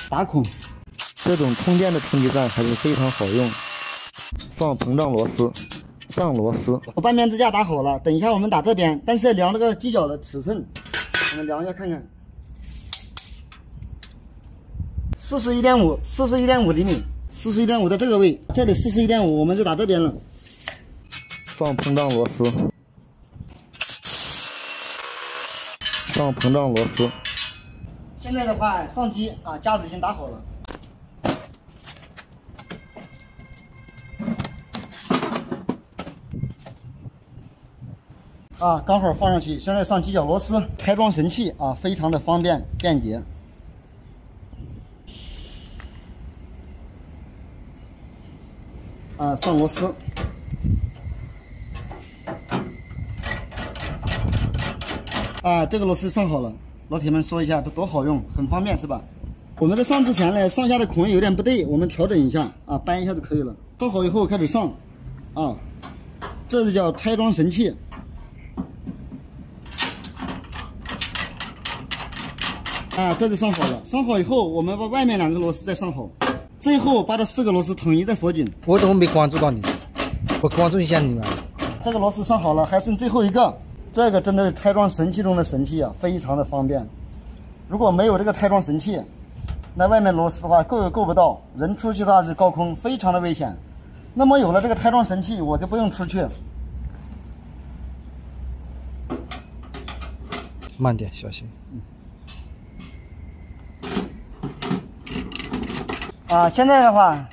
打孔。这种充电的冲击站还是非常好用。放膨胀螺丝，上螺丝。我半边支架打好了，等一下我们打这边，但是要量这个机脚的尺寸，我们量一下看看。41.5厘米，41.5在这个位，这里41.5，我们就打这边了。放膨胀螺丝，上膨胀螺丝。现在的话，上机啊，架子已经打好了。啊，刚好放上去。现在上机脚螺丝，拆装神器啊，非常的方便便捷。啊，上螺丝。啊，这个螺丝上好了，老铁们说一下，这多好用，很方便是吧？我们在上之前呢，上下的孔有点不对，我们调整一下啊，扳一下就可以了。上好以后开始上，啊，这就叫拆装神器。啊，这就上好了。上好以后，我们把外面2个螺丝再上好，最后把这4个螺丝统一再锁紧。我怎么没关注到你？我关注一下你们。这个螺丝上好了，还剩最后一个。这个真的是拆装神器中的神器啊，非常的方便。如果没有这个拆装神器，那外面螺丝的话够也够不到，人出去的话是高空，非常的危险。那么有了这个拆装神器，我就不用出去。慢点，小心。啊，现在的话，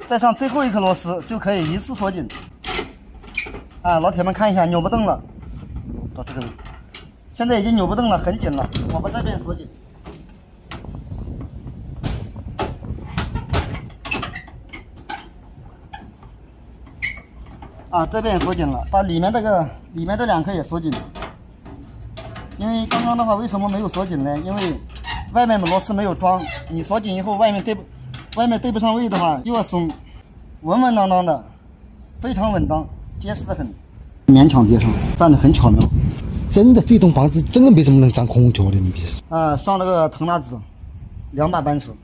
再上最后一颗螺丝就可以一次锁紧。啊，老铁们看一下，扭不动了，到这个位，现在已经扭不动了，很紧了。我把这边锁紧。啊，这边也锁紧了，把里面这2颗也锁紧。因为刚刚的话，为什么没有锁紧呢？因为外面的螺丝没有装，你锁紧以后，外面对不上位的话又要松，稳稳当当的，非常稳当，结实的很，勉强接上，站得很巧妙。真的，这栋房子真的没什么能装空调的，你别说。啊，上这个腾拉子，2把扳手，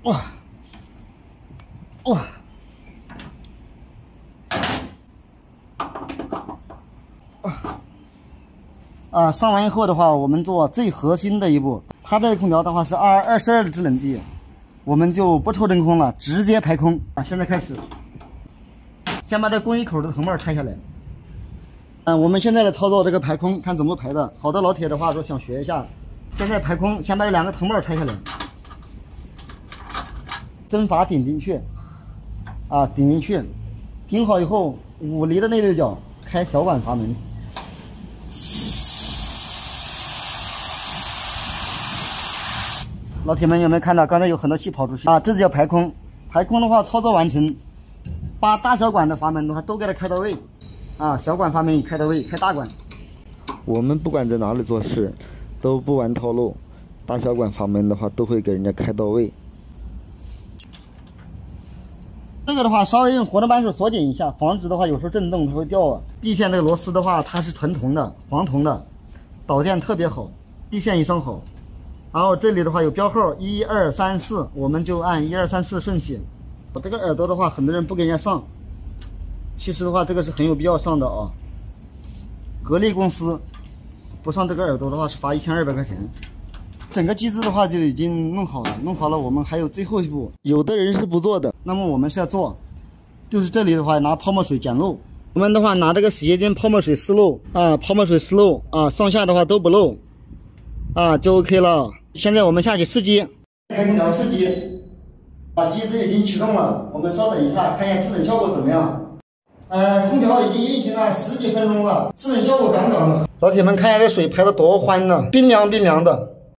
哇，哇。啊，上完以后的话，我们做最核心的一步。它这个空调的话是22的制冷机，我们就不抽真空了，直接排空。啊，现在开始，先把这工艺口的藤蔓拆下来。我们现在来操作这个排空，看怎么排的。好的老铁的话说想学一下，现在排空，先把这2个藤蔓拆下来，针阀顶进去，啊，顶进去，顶好以后，5厘的内六角开小管阀门。老铁们有没有看到？刚才有很多气跑出去啊，这就叫排空。排空的话，操作完成，把大小管的阀门的话都给它开到位，啊，小管阀门也开到位，开大管。我们不管在哪里做事，都不玩套路，大小管阀门的话都会给人家开到位。这个的话，稍微用活动扳手锁紧一下，防止的话有时候震动它会掉啊。地线这个螺丝的话，它是纯铜的，黄铜的，导电特别好，地线一上好。然后这里的话有标号1、2、3、4，我们就按1、2、3、4顺序。我这个耳朵的话，很多人不给人家上，其实的话这个是很有必要上的啊。格力公司不上这个耳朵的话是罚1200块钱。整个机子的话就已经弄好了，我们还有最后一步，有的人是不做的，那么我们是要做，就是这里的话拿泡沫水捡漏。我们的话拿这个洗洁精泡沫水湿漏啊，泡沫水湿漏啊，上下的话都不漏啊，就 OK 了。现在我们下去试机，开空调试机，啊，机子已经启动了，我们稍等一下，看一下制冷效果怎么样。空调已经运行了10几分钟了，制冷效果杠杠的。老铁们看一下这水排的多欢呢，冰凉冰凉的。